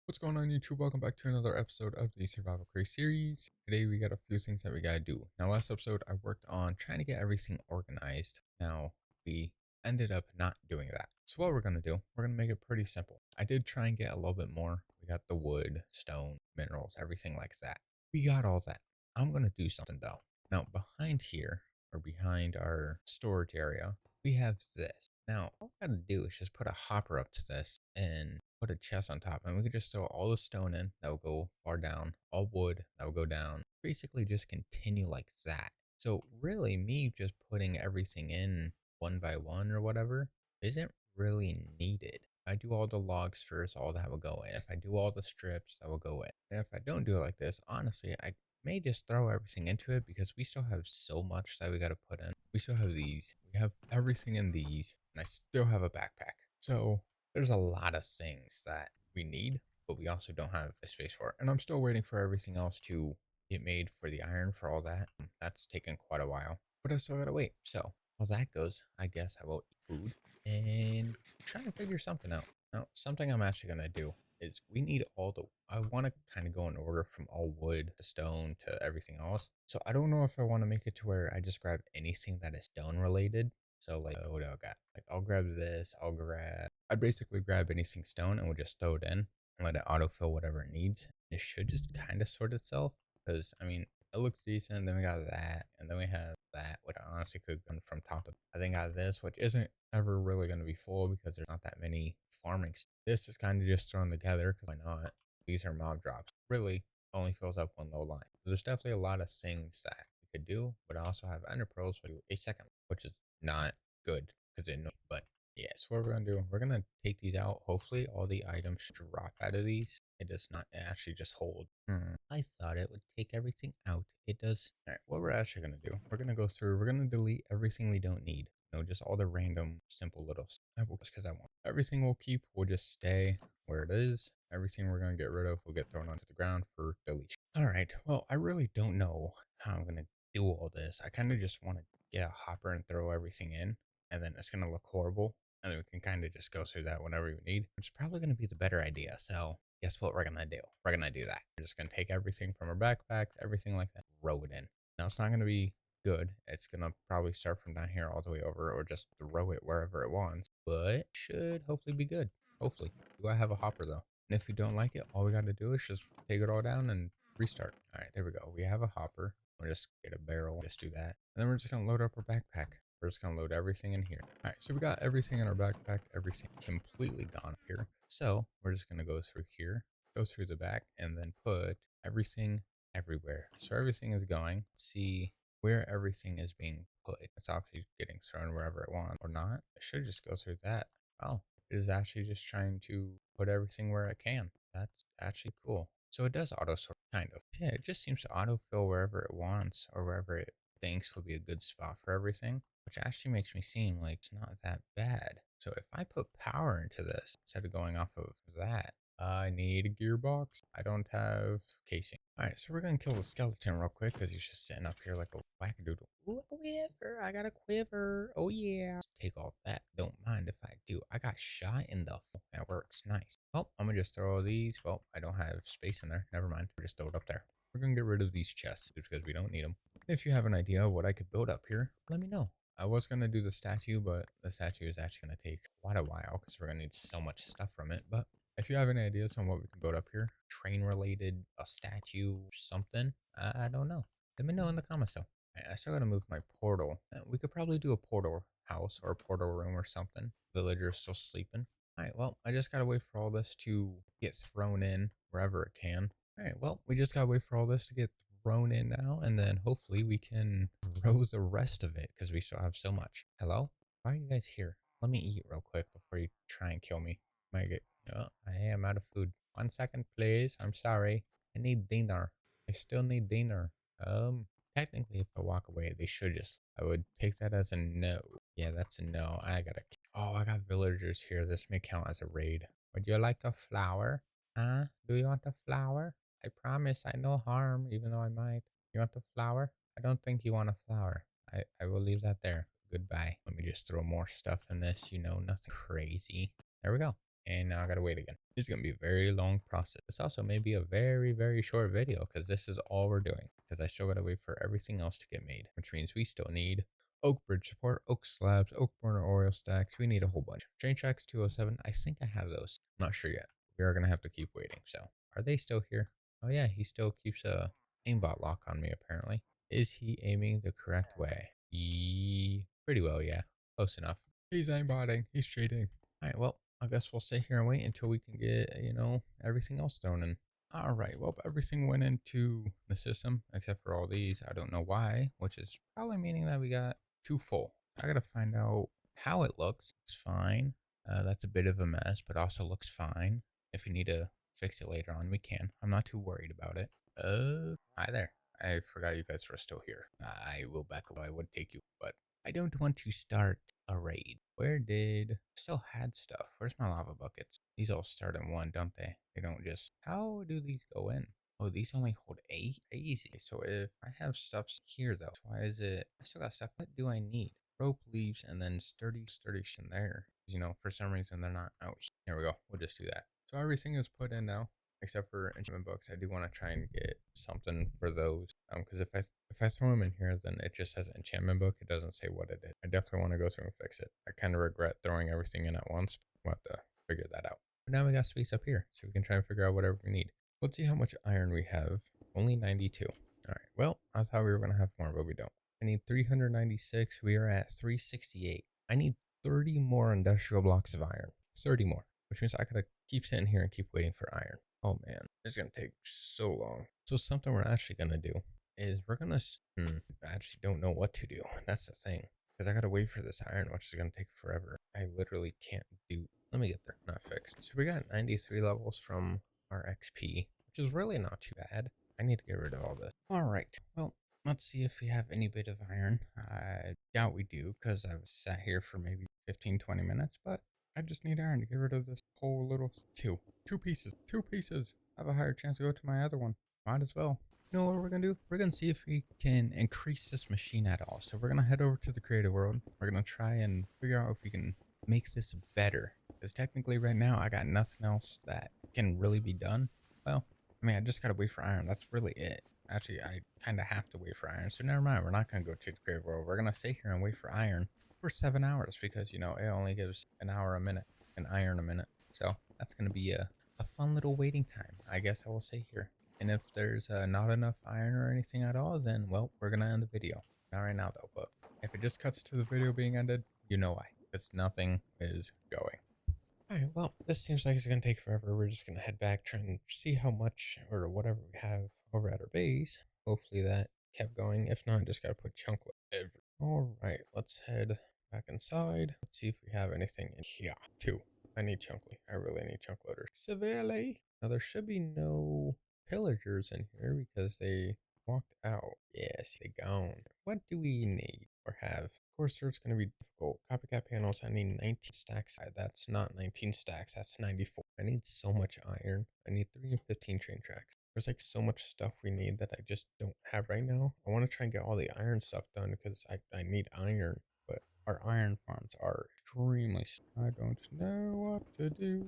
What's going on YouTube? Welcome back to another episode of the Survival Craze series. Today we got a few things that we gotta do. Now last episode I worked on trying to get everything organized. Now we ended up not doing that. So what we're gonna do, we're gonna make it pretty simple. I did try and get a little bit more. We got the wood, stone, minerals, everything like that. We got all that. I'm gonna do something though. Now behind here, or behind our storage area, we have this. Now all I gotta do is just put a hopper up to this and put a chest on top, and we could just throw all the stone in that will go far down, all wood that will go down, basically just continue like that. So really me just putting everything in one by one or whatever isn't really needed. If I do all the logs first, all that will go in. If I do all the strips, that will go in. And if I don't do it like this, honestly, I may just throw everything into it because we still have so much that we got to put in. We still have these, we have everything in these, and I still have a backpack. So there's a lot of things that we need, but we also don't have the space for it. And I'm still waiting for everything else to get made for the iron for all that. That's taken quite a while, but I still gotta wait. So while that goes, I guess I will eat food and try to figure something out. Now, something I'm actually gonna do is we need all the, I want to kind of go in order from all wood to stone to everything else. So I don't know if I want to make it to where I just grab anything that is stone related. So like, what do I got? Like, I'll grab this, I'd basically grab anything stone and we'll just throw it in and let it autofill whatever it needs. It should just kind of sort itself because, I mean, it looks decent. Then we got that, and then we have that, which I honestly could go from top to, I think I got this, which isn't ever really going to be full because there's not that many farming. This is kind of just thrown together because why not? These are mob drops. Really only fills up one low line. So there's definitely a lot of things that we could do, but I also have ender pearls for a second, which is not good because it no, but yeah, so what we're gonna do, we're gonna take these out. Hopefully all the items drop out of these. It does not actually just hold. I thought it would take everything out. It does. All right, what we're actually gonna do, we're gonna go through, we're gonna delete everything we don't need. Just all the random simple little stuff because I want everything we'll keep, will just stay where it is. Everything we're gonna get rid of will get thrown onto the ground for deletion. All right, well, I really don't know how I'm gonna do all this. I kind of just want to get a hopper and throw everything in, and then it's gonna look horrible, and then we can kind of just go through that whenever we need, which is probably going to be the better idea. So guess what we're going to do? We're going to do that. We're just going to take everything from our backpacks, everything like that, throw it in. Now it's not going to be good. It's going to probably start from down here all the way over or just throw it wherever it wants, but should hopefully be good. Hopefully. Do I have a hopper though? And if you don't like it, all we got to do is just take it all down and restart. All right, there we go. We have a hopper. We'll just get a barrel, just do that. And then we're just going to load up our backpack. We're just going to load everything in here. All right, so we got everything in our backpack, everything completely gone here. So we're just going to go through here, go through the back, and then put everything everywhere. So everything is going. Let's see where everything is being put. It's obviously getting thrown wherever it wants or not. It should just go through that. Oh, it is actually just trying to put everything where it can. That's actually cool. So it does auto sort, kind of. Yeah, it just seems to autofill wherever it wants or wherever it thinks will be a good spot for everything, which actually makes me seem like it's not that bad. So if I put power into this instead of going off of that, I need a gearbox. I don't have casing. All right, so we're gonna kill the skeleton real quick because he's just sitting up here like a wackadoodle. Ooh, a quiver! I got a quiver. Oh yeah. Take all that. Don't mind if I do. I got shot in the. That works nice. Well, I'm gonna just throw all these. Well, I don't have space in there. Never mind. We'll just throw it up there. We're gonna get rid of these chests because we don't need them. If you have an idea of what I could build up here, let me know. I was going to do the statue, but the statue is actually going to take quite a while because we're going to need so much stuff from it. But if you have any ideas on what we can build up here, train related, a statue, something, I don't know. Let me know in the comments though. I still got to move my portal. We could probably do a portal house or a portal room or something. Villagers still sleeping. All right, well, I just got to wait for all this to get thrown in wherever it can. All right, well, we just got to wait for all this to get thrown in now, and then hopefully we can grow the rest of it because we still have so much. Hello? Why are you guys here? Let me eat real quick before you try and kill me. Might get. Oh, I am out of food. 1 second, please. I'm sorry. I need dinner. I still need dinner. Technically, if I walk away, they should just. I would take that as a no. Yeah, that's a no. I gotta. Oh, I got villagers here. This may count as a raid. Would you like a flower? Huh? Do you want a flower? I promise I no harm, even though I might. You want the flower? I don't think you want a flower. I will leave that there. Goodbye. Let me just throw more stuff in this, nothing crazy. There we go. And now I gotta wait again. It's gonna be a very long process. This also may be a very, very short video because this is all we're doing. Because I still gotta wait for everything else to get made, which means we still need oak bridge support, oak slabs, oak burner Oreo stacks. We need a whole bunch. Train tracks 207. I think I have those. I'm not sure yet. We are gonna have to keep waiting. So are they still here? Oh yeah, he still keeps a aimbot lock on me apparently. Is he aiming the correct way? Pretty well, yeah. Close enough. He's aimbotting. He's cheating. All right, well, I guess we'll sit here and wait until we can get, everything else thrown in. All right, well, everything went into the system except for all these. I don't know why, which is probably meaning that we got too full. I gotta find out how it looks. It's fine. That's a bit of a mess, but also looks fine. If we need to fix it later on, we can. I'm not too worried about it. Hi there. I forgot you guys were still here. I will back away. I would take you, but I don't want to start a raid. Where did still had stuff? Where's my lava buckets? These all start in one, don't they? They don't just. How do these go in? Oh, these only hold 8? Easy. So if I have stuff here though, why is it? I still got stuff. What do I need? Rope leaves and then sturdy in there. For some reason they're not out here. There we go. We'll just do that. So everything is put in now except for enchantment books. I do want to try and get something for those. Because if I throw them in here, then it just says enchantment book. It doesn't say what it is. I definitely want to go through and fix it. I kind of regret throwing everything in at once. We'll have to figure that out. But now we got space up here, so we can try and figure out whatever we need. Let's see how much iron we have. Only 92. All right. Well, I thought we were gonna have more, but we don't. I need 396. We are at 368. I need 30 more industrial blocks of iron. 30 more, which means I gotta keep sitting here and keep waiting for iron. Oh man, it's gonna take so long. So something we're actually gonna do is we're gonna. I actually don't know what to do. That's the thing, because I gotta wait for this iron, which is gonna take forever. I literally can't do. Let me get there. Not fixed. So we got 93 levels from our XP, which is really not too bad. I need to get rid of all this. All right. Well, let's see if we have any bit of iron. I doubt we do, because I've sat here for maybe 15-20 minutes, but I just need iron to get rid of this whole little two pieces. I have a higher chance to go to my other one. Might as well. You know what we're gonna do? We're gonna see if we can increase this machine at all. So we're gonna head over to the creative world. We're gonna try and figure out if we can make this better. Because technically right now I got nothing else that can really be done. Well, I mean I just gotta wait for iron. That's really it. Actually, I kind of have to wait for iron. So never mind. We're not gonna go to the creative world. We're gonna stay here and wait for iron for 7 hours because it only gives an hour a minute, an iron a minute. So that's gonna be a fun little waiting time, I guess I will say here. And if there's not enough iron or anything at all, then well, we're gonna end the video. Not right now though, but if it just cuts to the video being ended, you know why. Because nothing is going. Alright, well, this seems like it's gonna take forever. We're just gonna head back, try and see how much or whatever we have over at our base. Hopefully that kept going. If not, just gotta put chunk every. Alright, let's head back inside. Let's see if we have anything in here. 2. I need chunkly. I really need chunk loaders. Severely. Now there should be no pillagers in here because they walked out. Yes, they gone. What do we need or have? Of course, it's going to be difficult. Copycat panels, I need 19 stacks. That's not 19 stacks, that's 94. I need so much iron. I need 3 and 15 train tracks. There's like so much stuff we need that I just don't have right now. I want to try and get all the iron stuff done because I need iron. But our iron farms are extremely. I don't know what to do.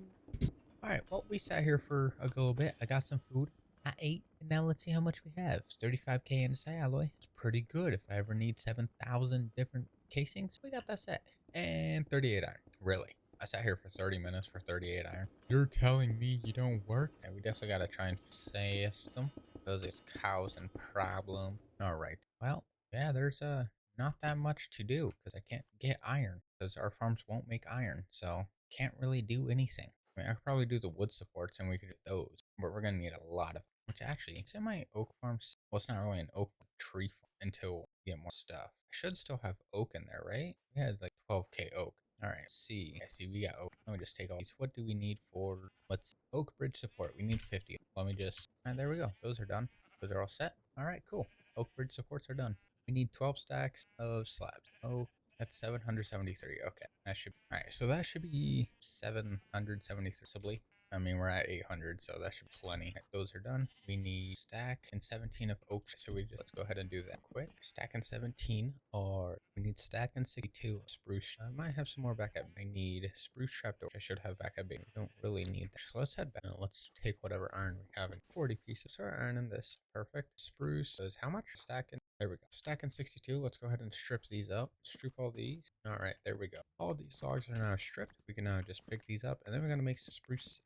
Alright, well, we sat here for a little bit. I got some food. I ate, and now let's see how much we have. 35k in this alloy. It's pretty good if I ever need 7,000 different casings. We got that set. And 38 iron. Really? I sat here for 30 minutes for 38 iron. You're telling me you don't work? And we definitely gotta try and system because it's causing problem. Alright. Well, yeah, there's not that much to do because I can't get iron because our farms won't make iron. So can't really do anything. I mean, I could probably do the wood supports and we could do those, but we're going to need a lot of, which actually, it's in my oak farm. Well, it's not really an oak farm, tree farm until we get more stuff. I should still have oak in there, right? We had like 12k oak. All right, see. I see we got oak. Let me just take all these. What do we need for, let's oak bridge support? We need 50. Let me just, all right, there we go. Those are done. Those are all set. All right, cool. Oak bridge supports are done. We need 12 stacks of slabs. Oh, that's 773. Okay, that should. All right, so that should be 773. I mean, we're at 800, so that should be plenty. Right, those are done. We need stack and 17 of oak. So let's go ahead and do that quick. Stack and 17, or we need stack and 62 spruce. I might have some more backup. I need spruce trapdoor, which I should have backup. We don't really need that. So let's head back. Now let's take whatever iron we have in 40 pieces. So iron in this. Perfect. Spruce is how much? Stack and there we go. Stack and 62. Let's go ahead and strip these up. Strip all these. All right, there we go. All these logs are now stripped. We can now just pick these up, and then we're gonna make some spruce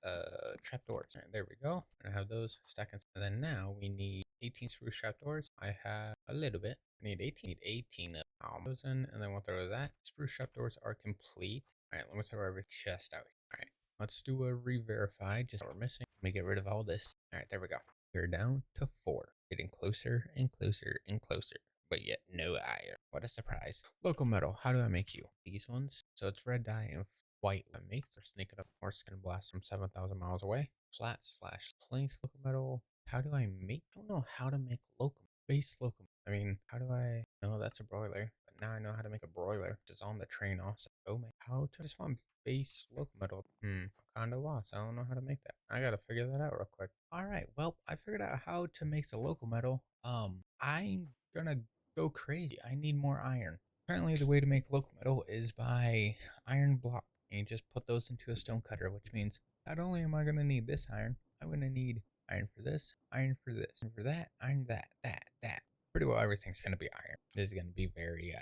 trapdoors. All right, there we go. I have those stack and then now we need 18 spruce trapdoors. I have a little bit. I need 18. Need 18 of those in, and then we'll throw that. Spruce trapdoors are complete. All right, let me throw every chest out. All right, let's do a re-verify. Just what we're missing. Let me get rid of all this. All right, there we go. We're down to 4. Getting closer and closer and closer, but yet no iron. What a surprise. Local metal, how do I make you? These ones. So it's red dye and white that makes. Or sneak it up or skin blast from 7,000 miles away. Flat slash planks local metal. How do I make? I don't know how to make local base local. I mean, how do I? No, that's a broiler. But now I know how to make a broiler, which is on the train also. Oh my, how to just want base local metal? I'm kind of lost. I don't know how to make that. I gotta figure that out real quick. All right, well, I figured out how to make the local metal. I'm gonna go crazy. I need more iron. Apparently, the way to make local metal is by iron block. And you just put those into a stone cutter, which means not only am I gonna need this iron, I'm gonna need iron for this, iron for this, and for that, iron that. Pretty well everything's gonna be iron. This is gonna be very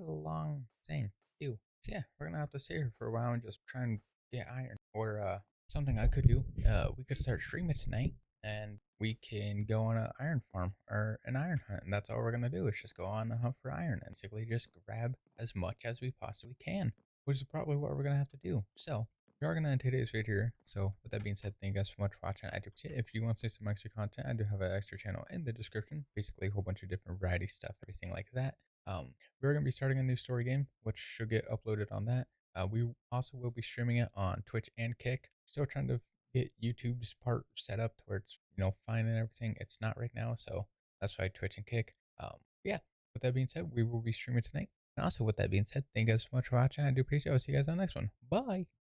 long thing too. So yeah, we're gonna have to stay here for a while and just try and get iron. Or something I could do, we could start streaming tonight and we can go on an iron farm or an iron hunt. And that's all we're going to do is just go on a hunt for iron and basically just grab as much as we possibly can, which is probably what we're going to have to do. So we are going to end today's video here. So with that being said, thank you guys so much for watching. I do appreciate it. If you want to see some extra content, I do have an extra channel in the description. Basically a whole bunch of different variety stuff, everything like that. We're going to be starting a new story game, which should get uploaded on that. We also will be streaming it on Twitch and Kick. Still trying to get YouTube's part set up to where it's fine and everything. It's not right now, so that's why Twitch and Kick. Yeah. With that being said, we will be streaming tonight. And also, with that being said, thank you guys so much for watching. I do appreciate it. I'll see you guys on the next one. Bye.